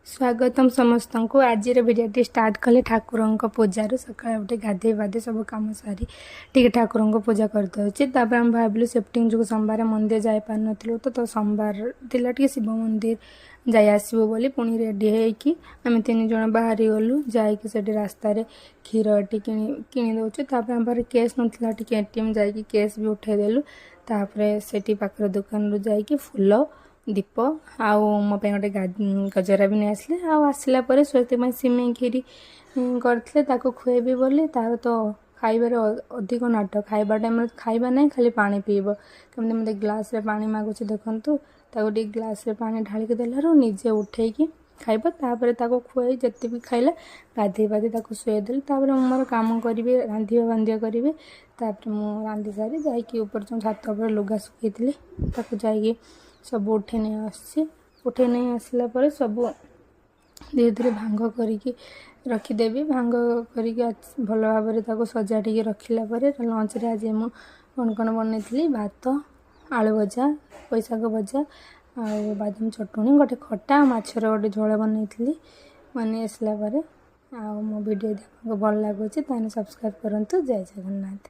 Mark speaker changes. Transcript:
Speaker 1: स्वागतम समस्त को आज भिडियो स्टार्ट कले ठाकुर पूजार सका उठे गाधे बाधे सब कम सारी टी ठाकुर को पूजा करदे आम भाविलु सेफ्टिंग जो सोमवार मंदिर जापार नु तो सोमवार थिला टी शिव मंदिर जाई आसबू बोली पुणी रेडी होगी आम तीन जन बाहरी गलु जाकि रास्तार क्षीर कि दौचु आम केस नाला टी एटीएम जाकि केस भी उठेदेलु से पाखर दुकान रू जाकि फूल दीप आउ मो गोटे गजरा भी नहीं आसले आसला स्वाति सिमेई खीरी करते खुएबी बोली तार तो खाइबार अधिक नाट खाइबा टाइम खाइबा नहीं खाली पानी पीब कमी मत ग्लास रे पानी मागुच देखु टी ग्लास रे पानी ढालिक देलु निजे उठेकी खाइब तापर खुए जिते भी खाइला गाधे बाधे शुएदेली मोर काम करी रांधिया बांधिया करी मुझे रांधि सारी जाकि ऊपर जो छात पर लुगा सुखी जाकि सब उठे नहीं आसी उठे नहीं आसला सब धीरे धीरे भांग करके रखीदेवी भांग करके भल भाव सजा टी रखला लंच रे आज मुझे कौन कौन बनई भात आलू भजा पैसाक भजा आ बादाम चटणी गोटे खटा माछर गोटे झोल बनई बन आसला मो वीडियो देखा भल लगुच सब्सक्राइब करूँ। जय जगन्नाथ।